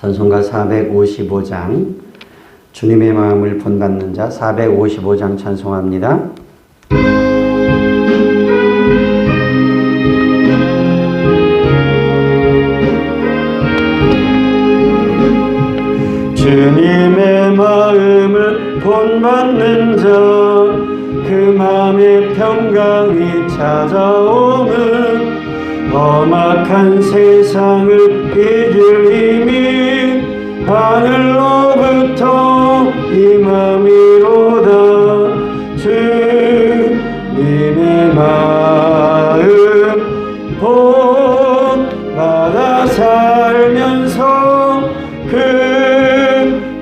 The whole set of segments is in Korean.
찬송가 455장 주님의 마음을 본받는 자 455장 찬송합니다. 주님의 마음을 본받는 자 그 마음의 평강이 찾아오는 험악한 세상을 이길 힘이 하늘로부터 임함이로다. 주님의 마음 본받아 살면서 그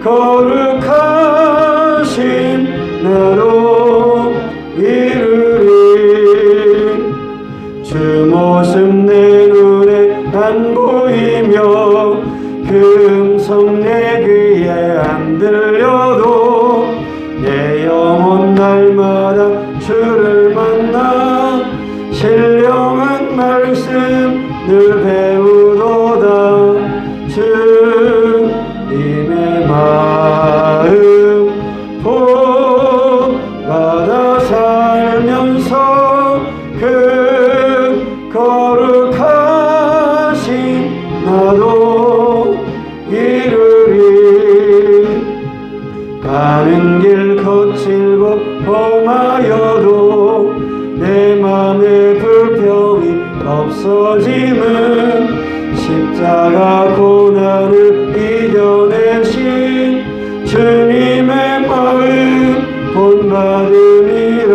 거룩하신 나로 이르리. 주 모습 내 눈에 안 보이며 그 음성 내 귀에 안 들려도 내 영혼 날마다 주를 만나 신령한 말씀 늘 배우도다. 주님의 마음 본받아 살면서 그 거룩하신 나도 이르리. 가는 길 거칠고 험하여도 내 맘에 불평이 없어짐은 십자가 고난을 이겨내신 주님의 마음 본받음이라.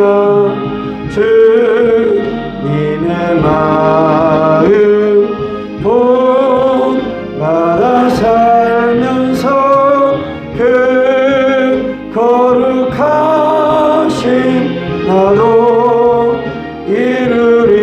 주님의 마음 본받아 살면서 그 거룩하신 나도 이르리.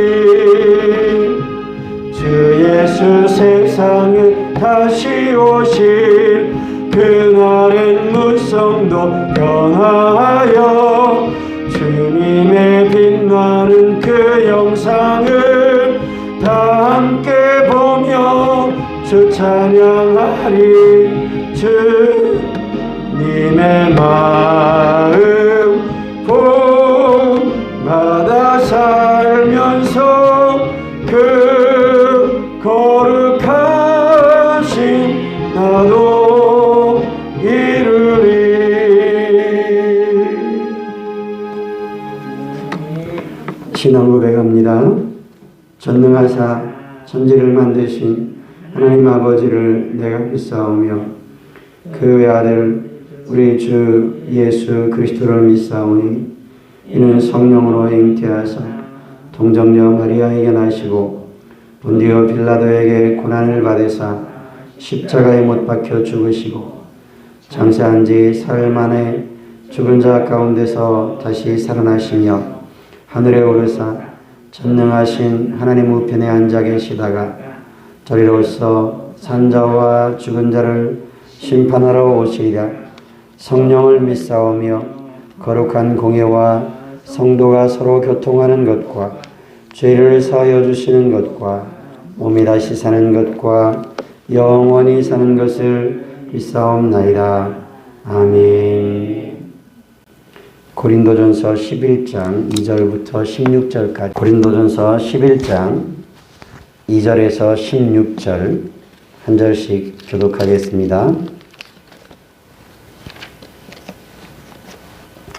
주 예수 세상에 다시 오실 그날엔 무성도 변화하여 주님의 빛나는 그 영상을 다 함께 보며 주 찬양하리. 주님의 마음 본받아 살면서 그 거룩하신 나도 이르리. 신앙 고백합니다. 전능하사 천지를 만드신 하나님 아버지를 내가 믿사오며 그 외아들 우리 주 예수 그리스도를 믿사오니 이는 성령으로 잉태하사 동정녀 마리아에게 나시고 본디오 빌라도에게 고난을 받으사 십자가에 못 박혀 죽으시고 장사한 지 사흘 만에 죽은 자 가운데서 다시 살아나시며 하늘에 오르사 전능하신 하나님 우편에 앉아 계시다가 저리로서 산자와 죽은 자를 심판하러 오시리라. 성령을 믿사오며 거룩한 공예와 성도가 서로 교통하는 것과 죄를 사하여 주시는 것과 몸이 다시 사는 것과 영원히 사는 것을 믿사옵나이다. 아멘. 고린도전서 11장 2절부터 16절까지. 고린도전서 11장 2절에서 16절 한 절씩 교독하겠습니다.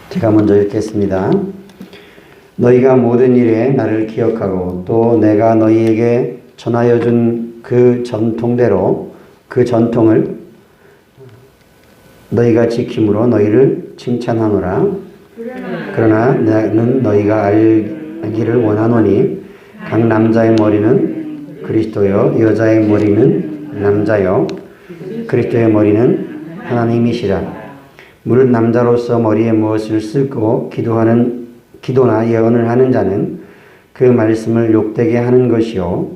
제가 먼저 읽겠습니다. 너희가 모든 일에 나를 기억하고 또 내가 너희에게 전하여 준 그 전통대로 그 전통을 너희가 지킴으로 너희를 칭찬하노라. 그러나 나는 너희가 알기를 원하노니 각 남자의 머리는 그리스도요 여자의 머리는 남자요 그리스도의 머리는 하나님이시라. 무릇 남자로서 머리에 무엇을 쓰고 기도나 예언을 하는 자는 그 말씀을 욕되게 하는 것이요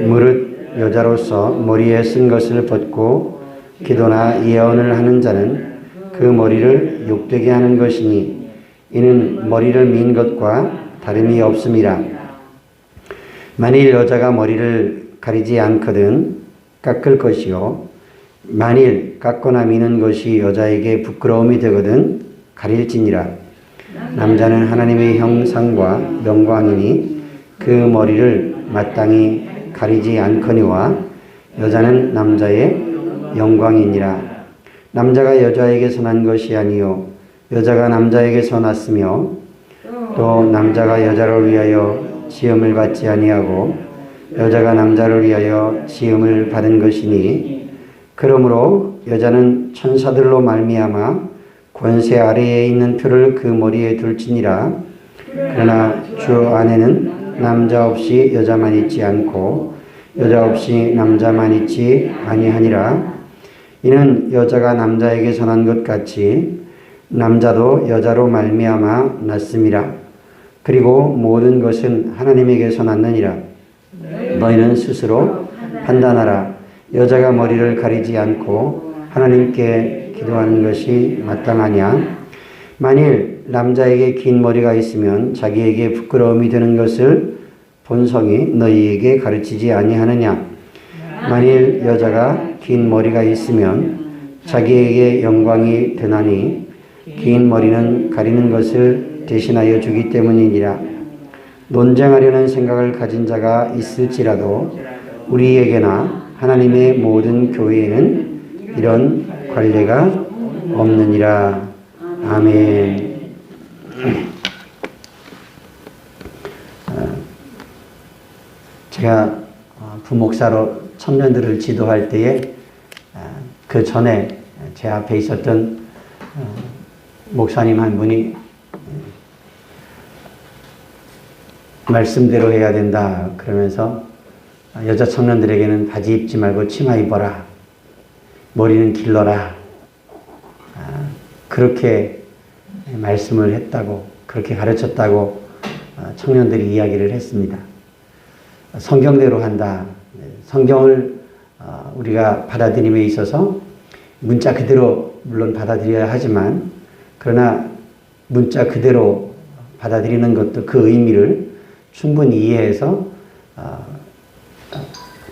무릇 여자로서 머리에 쓴 것을 벗고 기도나 예언을 하는 자는 그 머리를 욕되게 하는 것이니 이는 머리를 민 것과 다름이 없음이라. 만일 여자가 머리를 가리지 않거든 깎을 것이요 만일 깎거나 미는 것이 여자에게 부끄러움이 되거든 가릴지니라. 남자는 하나님의 형상과 영광이니 그 머리를 마땅히 가리지 않거니와 여자는 남자의 영광이니라. 남자가 여자에게서 난 것이 아니요 여자가 남자에게서 났으며 또 남자가 여자를 위하여 지음을 받지 아니하고 여자가 남자를 위하여 지음을 받은 것이니 그러므로 여자는 천사들로 말미암아 권세 아래에 있는 표를 그 머리에 둘지니라. 그러나 주 안에는 남자 없이 여자만 있지 않고 여자 없이 남자만 있지 아니하니라. 이는 여자가 남자에게서 난 것 같이 남자도 여자로 말미암아 났음이라. 그리고 모든 것은 하나님에게서 났느니라. 너희는 스스로 판단하라. 여자가 머리를 가리지 않고 하나님께 기도하는 것이 마땅하냐? 만일 남자에게 긴 머리가 있으면 자기에게 부끄러움이 되는 것을 본성이 너희에게 가르치지 아니하느냐? 만일 여자가 긴 머리가 있으면 자기에게 영광이 되나니 긴 머리는 가리는 것을 대신하여 주기 때문이니라. 논쟁하려는 생각을 가진 자가 있을지라도 우리에게나 하나님의 모든 교회에는 이런 관례가 없느니라. 아멘. 제가 부목사로 청년들을 지도할 때에 그 전에 제 앞에 있었던 목사님 한 분이 말씀대로 해야 된다 그러면서 여자 청년들에게는 바지 입지 말고 치마 입어라, 머리는 길러라, 그렇게 말씀을 했다고, 그렇게 가르쳤다고 청년들이 이야기를 했습니다. 성경대로 한다. 성경을 우리가 받아들임에 있어서 문자 그대로 물론 받아들여야 하지만 그러나 문자 그대로 받아들이는 것도 그 의미를 충분히 이해해서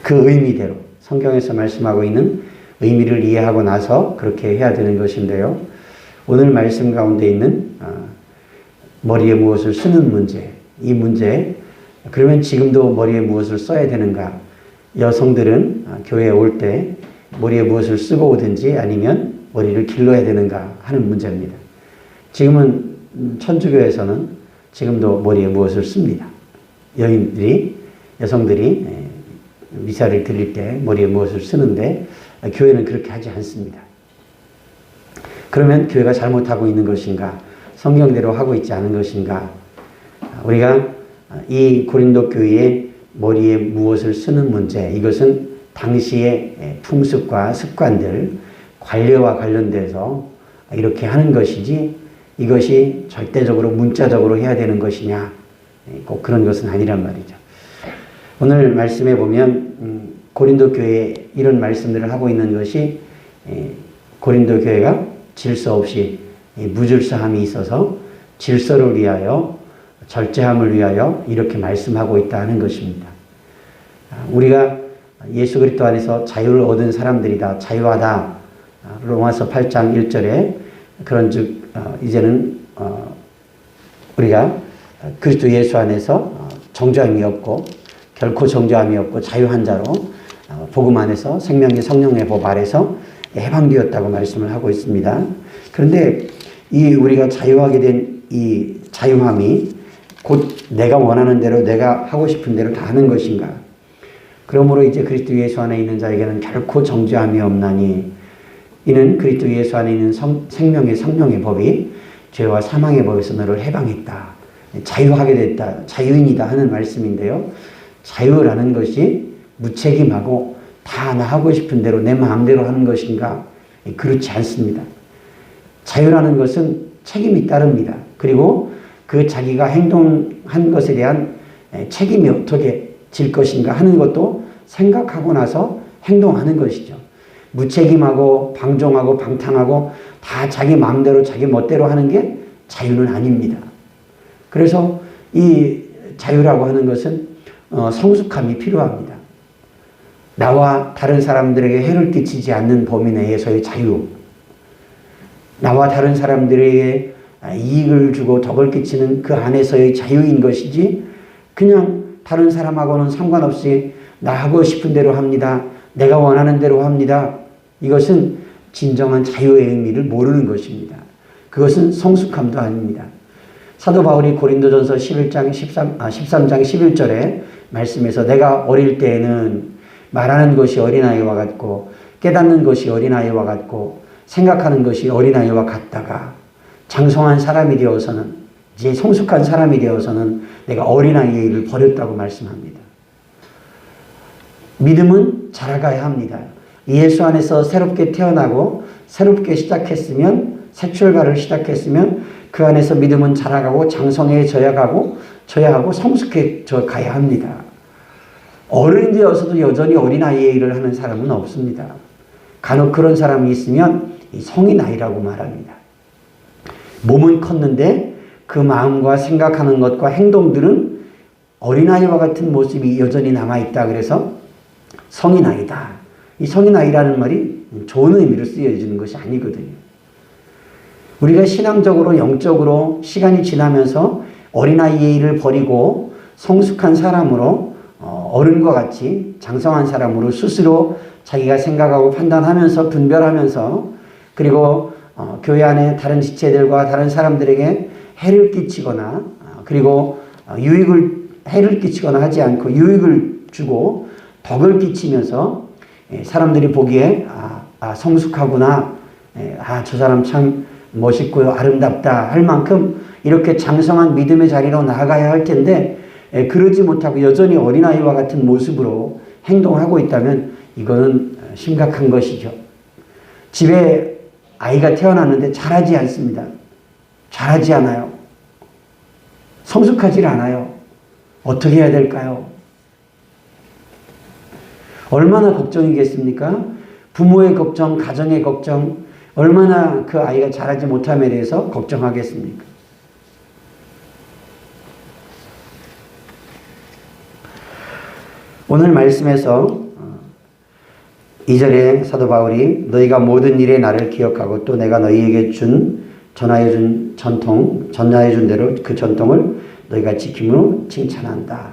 그 의미대로 성경에서 말씀하고 있는 의미를 이해하고 나서 그렇게 해야 되는 것인데요. 오늘 말씀 가운데 있는 머리에 무엇을 쓰는 문제, 이 문제, 그러면 지금도 머리에 무엇을 써야 되는가? 여성들은 교회에 올 때 머리에 무엇을 쓰고 오든지 아니면 머리를 길러야 되는가 하는 문제입니다. 지금은 천주교에서는 지금도 머리에 무엇을 씁니다. 여성들이 미사를 드릴 때 머리에 무엇을 쓰는데 교회는 그렇게 하지 않습니다. 그러면 교회가 잘못하고 있는 것인가? 성경대로 하고 있지 않은 것인가? 우리가 이 고린도 교회에 머리에 무엇을 쓰는 문제, 이것은 당시의 풍습과 습관들, 관례와 관련돼서 이렇게 하는 것이지 이것이 절대적으로 문자적으로 해야 되는 것이냐, 꼭 그런 것은 아니란 말이죠. 오늘 말씀에 보면 고린도 교회에 이런 말씀들을 하고 있는 것이 고린도 교회가 질서 없이 무질서함이 있어서 질서를 위하여 절제함을 위하여 이렇게 말씀하고 있다는 것입니다. 우리가 예수 그리스도 안에서 자유를 얻은 사람들이다, 자유하다. 로마서 8장 1절에 그런즉 이제는 우리가 그리스도 예수 안에서 정죄함이 없고 결코 정죄함이 없고 자유한 자로 복음 안에서 생명의 성령의 법 아래서 해방되었다고 말씀을 하고 있습니다. 그런데 이 우리가 자유하게 된 이 자유함이 곧 내가 원하는 대로 내가 하고 싶은 대로 다 하는 것인가? 그러므로 이제 그리스도 예수 안에 있는 자에게는 결코 정죄함이 없나니 이는 그리스도 예수 안에 있는 생명의 성령의 법이 죄와 사망의 법에서 너를 해방했다. 자유하게 됐다. 자유인이다 하는 말씀인데요. 자유라는 것이 무책임하고 다 나 하고 싶은 대로 내 마음대로 하는 것인가? 그렇지 않습니다. 자유라는 것은 책임이 따릅니다. 그리고 그 자기가 행동한 것에 대한 책임이 어떻게 질 것인가 하는 것도 생각하고 나서 행동하는 것이죠. 무책임하고 방종하고 방탕하고 다 자기 마음대로 자기 멋대로 하는 게 자유는 아닙니다. 그래서 이 자유라고 하는 것은 성숙함이 필요합니다. 나와 다른 사람들에게 해를 끼치지 않는 범위 내에서의 자유, 나와 다른 사람들에게 이익을 주고 덕을 끼치는 그 안에서의 자유인 것이지, 그냥 다른 사람하고는 상관없이 나 하고 싶은 대로 합니다, 내가 원하는 대로 합니다, 이것은 진정한 자유의 의미를 모르는 것입니다. 그것은 성숙함도 아닙니다. 사도 바울이 고린도전서 13장 11절에 말씀에서 내가 어릴 때에는 말하는 것이 어린아이와 같고 깨닫는 것이 어린아이와 같고 생각하는 것이 어린아이와 같다가 장성한 사람이 되어서는, 이제 성숙한 사람이 되어서는 내가 어린아이의 일을 버렸다고 말씀합니다. 믿음은 자라가야 합니다. 예수 안에서 새롭게 태어나고 새롭게 시작했으면, 새 출발을 시작했으면 그 안에서 믿음은 자라가고 장성해져야 하고 성숙해져 가야 합니다. 어른이 되어서도 여전히 어린아이의 일을 하는 사람은 없습니다. 간혹 그런 사람이 있으면 성인아이라고 말합니다. 몸은 컸는데 그 마음과 생각하는 것과 행동들은 어린아이와 같은 모습이 여전히 남아있다. 그래서 성인아이다. 이 성인아이라는 말이 좋은 의미로 쓰여지는 것이 아니거든요. 우리가 신앙적으로 영적으로 시간이 지나면서 어린아이의 일을 버리고 성숙한 사람으로, 어른과 같이 장성한 사람으로 스스로 자기가 생각하고 판단하면서 분별하면서, 그리고 교회 안에 다른 지체들과 다른 사람들에게 해를 끼치거나 그리고 해를 끼치거나 하지 않고 유익을 주고 덕을 끼치면서 사람들이 보기에 성숙하구나, 저 사람 참 멋있고요, 아름답다 할 만큼 이렇게 장성한 믿음의 자리로 나아가야 할 텐데, 그러지 못하고 여전히 어린아이와 같은 모습으로 행동하고 있다면 이거는 심각한 것이죠. 집에 아이가 태어났는데 자라지 않습니다. 자라지 않아요. 성숙하지 않아요. 어떻게 해야 될까요? 얼마나 걱정이겠습니까? 부모의 걱정, 가정의 걱정, 얼마나 그 아이가 자라지 못함에 대해서 걱정하겠습니까? 오늘 말씀에서 2절에 사도 바울이 너희가 모든 일에 나를 기억하고 또 내가 너희에게 전하여 준 대로 그 전통을 너희가 지킴으로 칭찬한다.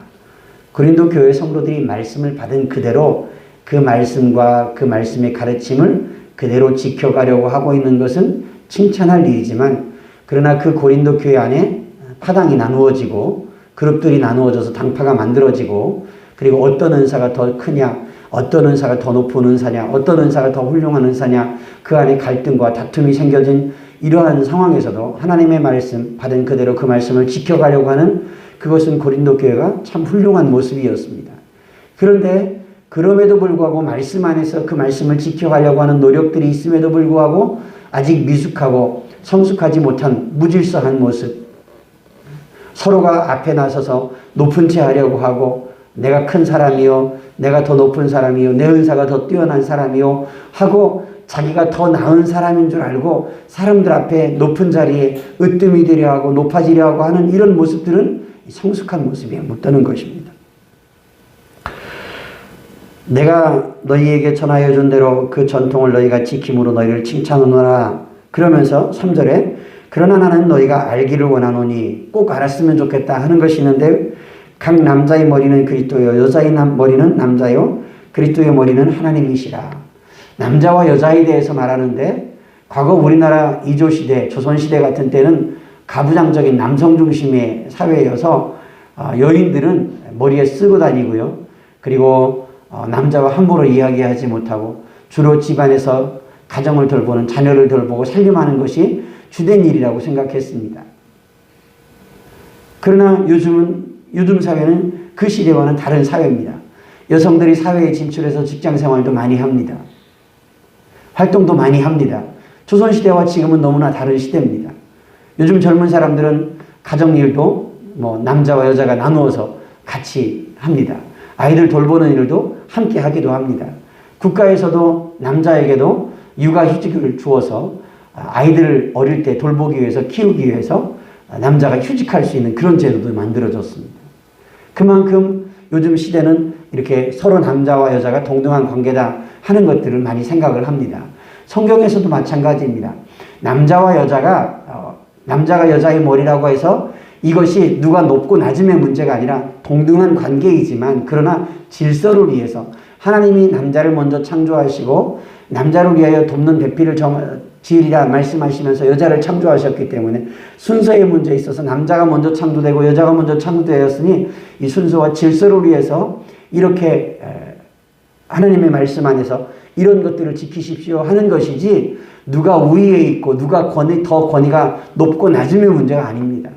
고린도 교회 성도들이 말씀을 받은 그대로 그 말씀과 그 말씀의 가르침을 그대로 지켜가려고 하고 있는 것은 칭찬할 일이지만, 그러나 그 고린도 교회 안에 파당이 나누어지고 그룹들이 나누어져서 당파가 만들어지고, 그리고 어떤 은사가 더 크냐, 어떤 은사가 더 높은 은사냐, 어떤 은사가 더 훌륭한 은사냐, 그 안에 갈등과 다툼이 생겨진 이러한 상황에서도 하나님의 말씀 받은 그대로 그 말씀을 지켜가려고 하는, 그것은 고린도 교회가 참 훌륭한 모습이었습니다. 그런데 그럼에도 불구하고 말씀 안에서 그 말씀을 지켜가려고 하는 노력들이 있음에도 불구하고 아직 미숙하고 성숙하지 못한 무질서한 모습, 서로가 앞에 나서서 높은 채 하려고 하고 내가 큰 사람이요, 내가 더 높은 사람이요, 내 은사가 더 뛰어난 사람이요 하고 자기가 더 나은 사람인 줄 알고 사람들 앞에 높은 자리에 으뜸이 되려 하고 높아지려 하고 하는 이런 모습들은 성숙한 모습에 못 드는 것입니다. 내가 너희에게 전하여 준 대로 그 전통을 너희가 지킴으로 너희를 칭찬하노라. 그러면서 3절에 그러나 나는 너희가 알기를 원하노니, 꼭 알았으면 좋겠다 하는 것이 있는데, 각 남자의 머리는 그리스도요 여자의 머리는 남자요 그리스도의 머리는 하나님이시라. 남자와 여자에 대해서 말하는데, 과거 우리나라 이조시대, 조선시대 같은 때는 가부장적인 남성 중심의 사회여서 여인들은 머리에 쓰고 다니고요. 그리고 남자와 함부로 이야기하지 못하고 주로 집안에서 가정을 돌보는, 자녀를 돌보고 살림하는 것이 주된 일이라고 생각했습니다. 그러나 요즘 사회는 그 시대와는 다른 사회입니다. 여성들이 사회에 진출해서 직장 생활도 많이 합니다. 활동도 많이 합니다. 조선시대와 지금은 너무나 다른 시대입니다. 요즘 젊은 사람들은 가정일도 남자와 여자가 나누어서 같이 합니다. 아이들 돌보는 일도 함께 하기도 합니다. 국가에서도 남자에게도 육아휴직을 주어서 아이들을 어릴 때 돌보기 위해서, 키우기 위해서 남자가 휴직할 수 있는 그런 제도도 만들어졌습니다. 그만큼 요즘 시대는 이렇게 서로 남자와 여자가 동등한 관계다 하는 것들을 많이 생각을 합니다. 성경에서도 마찬가지입니다. 남자와 여자가 남자가 여자의 머리라고 해서 이것이 누가 높고 낮음의 문제가 아니라 동등한 관계이지만 그러나 질서를 위해서 하나님이 남자를 먼저 창조하시고 남자를 위하여 돕는 배필을 지으리라 말씀하시면서 여자를 창조하셨기 때문에 순서의 문제에 있어서 남자가 먼저 창조되고 여자가 먼저 창조되었으니 이 순서와 질서를 위해서 이렇게 하나님의 말씀 안에서 이런 것들을 지키십시오 하는 것이지 누가 우위에 있고 누가 더 권위가 높고 낮음의 문제가 아닙니다.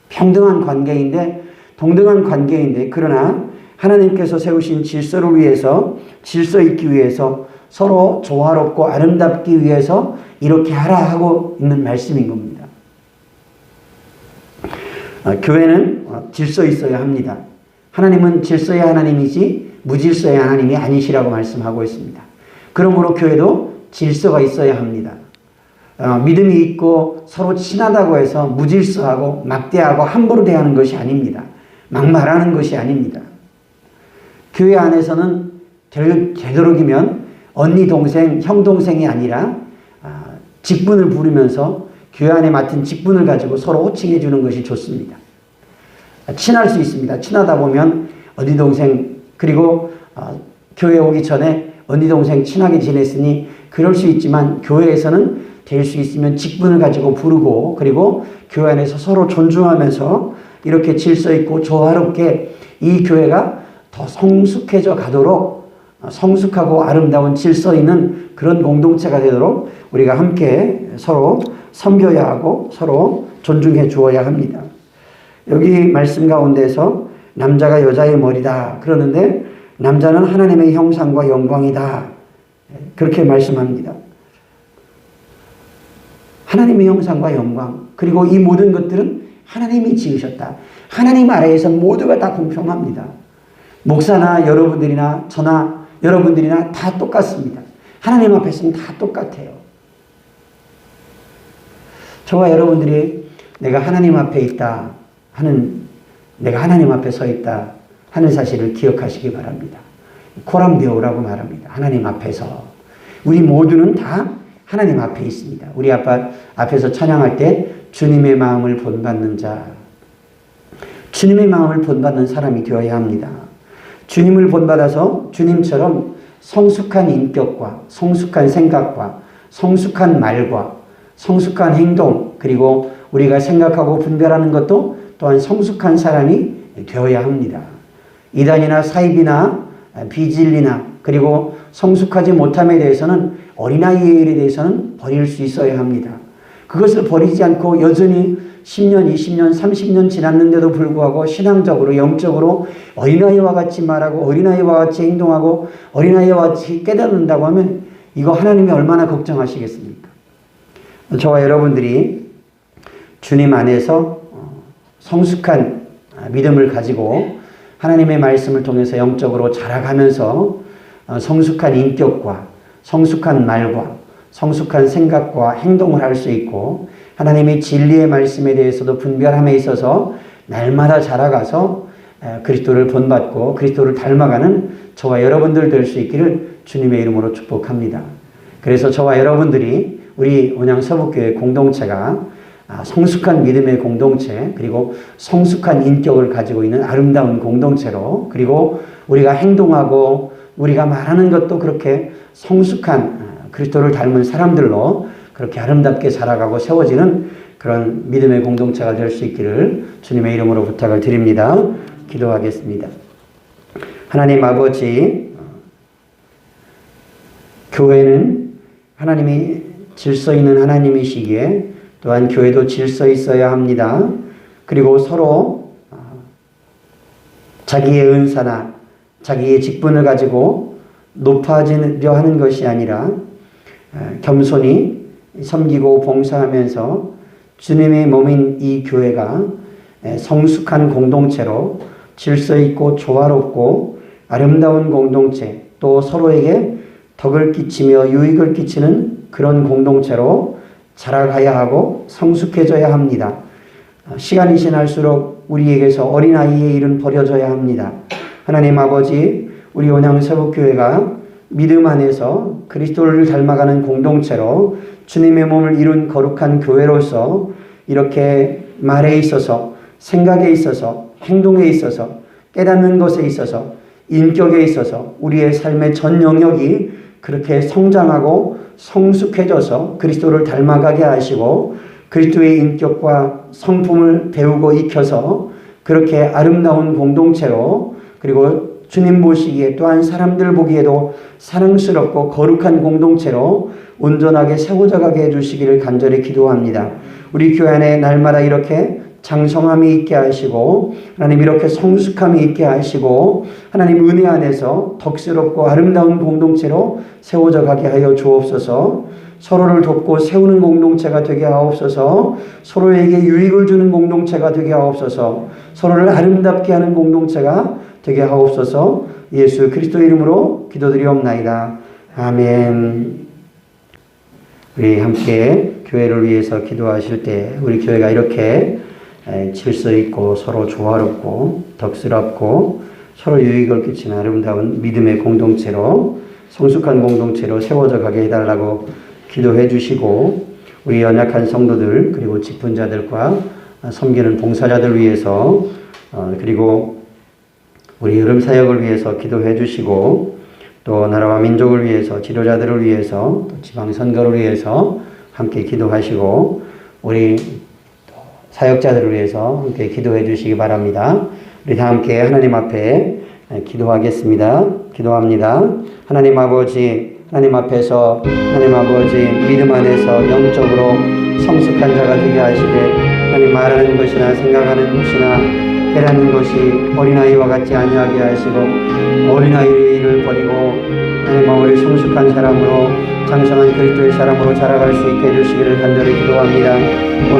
평등한 관계인데 동등한 관계인데 그러나 하나님께서 세우신 질서를 위해서 질서 있기 위해서 서로 조화롭고 아름답기 위해서 이렇게 하라 하고 있는 말씀인 겁니다. 교회는 질서 있어야 합니다. 하나님은 질서의 하나님이지 무질서의 하나님이 아니시라고 말씀하고 있습니다. 그러므로 교회도 질서가 있어야 합니다. 믿음이 있고 서로 친하다고 해서 무질서하고 막대하고 함부로 대하는 것이 아닙니다. 막말하는 것이 아닙니다. 교회 안에서는 되도록이면 언니 동생 형 동생이 아니라 직분을 부르면서 교회 안에 맡은 직분을 가지고 서로 호칭해 주는 것이 좋습니다. 친할 수 있습니다. 친하다 보면 언니 동생 그리고 교회 오기 전에 언니 동생 친하게 지냈으니 그럴 수 있지만 교회에서는 될 수 있으면 직분을 가지고 부르고 그리고 교회 안에서 서로 존중하면서 이렇게 질서 있고 조화롭게 이 교회가 더 성숙해져 가도록 성숙하고 아름다운 질서 있는 그런 공동체가 되도록 우리가 함께 서로 섬겨야 하고 서로 존중해 주어야 합니다. 여기 말씀 가운데서 남자가 여자의 머리다 그러는데 남자는 하나님의 형상과 영광이다 그렇게 말씀합니다. 하나님의 형상과 영광 그리고 이 모든 것들은 하나님이 지으셨다. 하나님 아래에서 모두가 다 공평합니다. 목사나 여러분들이나 저나 여러분들이나 다 똑같습니다. 하나님 앞에서는 다 똑같아요. 저와 여러분들이 내가 하나님 앞에 있다 하는 내가 하나님 앞에 서 있다 하는 사실을 기억하시기 바랍니다. 코람데오라고 말합니다. 하나님 앞에서 우리 모두는 다 하나님 앞에 있습니다. 우리 앞에서 찬양할 때 주님의 마음을 본받는 자 주님의 마음을 본받는 사람이 되어야 합니다. 주님을 본받아서 주님처럼 성숙한 인격과 성숙한 생각과 성숙한 말과 성숙한 행동 그리고 우리가 생각하고 분별하는 것도 또한 성숙한 사람이 되어야 합니다. 이단이나 사입이나 비진리나 그리고 성숙하지 못함에 대해서는 어린아이의 일에 대해서는 버릴 수 있어야 합니다. 그것을 버리지 않고 여전히 10년, 20년, 30년 지났는데도 불구하고 신앙적으로 영적으로 어린아이와 같이 말하고 어린아이와 같이 행동하고 어린아이와 같이 깨닫는다고 하면 이거 하나님이 얼마나 걱정하시겠습니까? 저와 여러분들이 주님 안에서 성숙한 믿음을 가지고 하나님의 말씀을 통해서 영적으로 자라가면서 성숙한 인격과 성숙한 말과 성숙한 생각과 행동을 할 수 있고 하나님의 진리의 말씀에 대해서도 분별함에 있어서 날마다 자라가서 그리스도를 본받고 그리스도를 닮아가는 저와 여러분들 될 수 있기를 주님의 이름으로 축복합니다. 그래서 저와 여러분들이 우리 온양서북교회 공동체가 성숙한 믿음의 공동체 그리고 성숙한 인격을 가지고 있는 아름다운 공동체로 그리고 우리가 행동하고 우리가 말하는 것도 그렇게 성숙한 그리스도를 닮은 사람들로 그렇게 아름답게 자라가고 세워지는 그런 믿음의 공동체가 될 수 있기를 주님의 이름으로 부탁을 드립니다. 기도하겠습니다. 하나님 아버지, 교회는 하나님이 질서 있는 하나님이시기에 또한 교회도 질서 있어야 합니다. 그리고 서로 자기의 은사나 자기의 직분을 가지고 높아지려 하는 것이 아니라 겸손히 섬기고 봉사하면서 주님의 몸인 이 교회가 성숙한 공동체로 질서 있고 조화롭고 아름다운 공동체 또 서로에게 덕을 끼치며 유익을 끼치는 그런 공동체로 자라가야 하고 성숙해져야 합니다. 시간이 지날수록 우리에게서 어린아이의 일은 버려져야 합니다. 하나님 아버지, 우리 온양세복교회가 믿음 안에서 그리스도를 닮아가는 공동체로 주님의 몸을 이룬 거룩한 교회로서 이렇게 말에 있어서, 생각에 있어서, 행동에 있어서, 깨닫는 것에 있어서, 인격에 있어서 우리의 삶의 전 영역이 그렇게 성장하고 성숙해져서 그리스도를 닮아가게 하시고 그리스도의 인격과 성품을 배우고 익혀서 그렇게 아름다운 공동체로, 그리고 주님 보시기에 또한 사람들 보기에도 사랑스럽고 거룩한 공동체로 온전하게 세워져 가게 해주시기를 간절히 기도합니다. 우리 교회 안에 날마다 이렇게 장성함이 있게 하시고 하나님 이렇게 성숙함이 있게 하시고 하나님 은혜 안에서 덕스럽고 아름다운 공동체로 세워져 가게 하여 주옵소서. 서로를 돕고 세우는 공동체가 되게 하옵소서. 서로에게 유익을 주는 공동체가 되게 하옵소서. 서로를 아름답게 하는 공동체가 되게 하옵소서. 예수 그리스도 이름으로 기도드리옵나이다. 아멘. 우리 함께 교회를 위해서 기도하실 때 우리 교회가 이렇게 질서 있고 서로 조화롭고 덕스럽고 서로 유익을 끼치는 아름다운 믿음의 공동체로, 성숙한 공동체로 세워져 가게 해달라고 기도해 주시고, 우리 연약한 성도들 그리고 직분자들과 섬기는 봉사자들 위해서 그리고 우리 여름 사역을 위해서 기도해 주시고, 또 나라와 민족을 위해서, 지도자들을 위해서, 또 지방선거를 위해서 함께 기도하시고 우리 사역자들을 위해서 함께 기도해 주시기 바랍니다. 우리 다 함께 하나님 앞에 기도하겠습니다. 기도합니다. 하나님 아버지, 하나님 앞에서 하나님 아버지 믿음 안에서 영적으로 성숙한 자가 되게 하시되 하나님 말하는 것이나 생각하는 것이나 깨닫는 것이 어린아이와 같지 아니하게 하시고 어린아이의 일을 버리고 하나님 아버지 성숙한 사람으로 장성한 그리스도의 사람으로 자라갈 수 있게 해주시기를 간절히 기도합니다.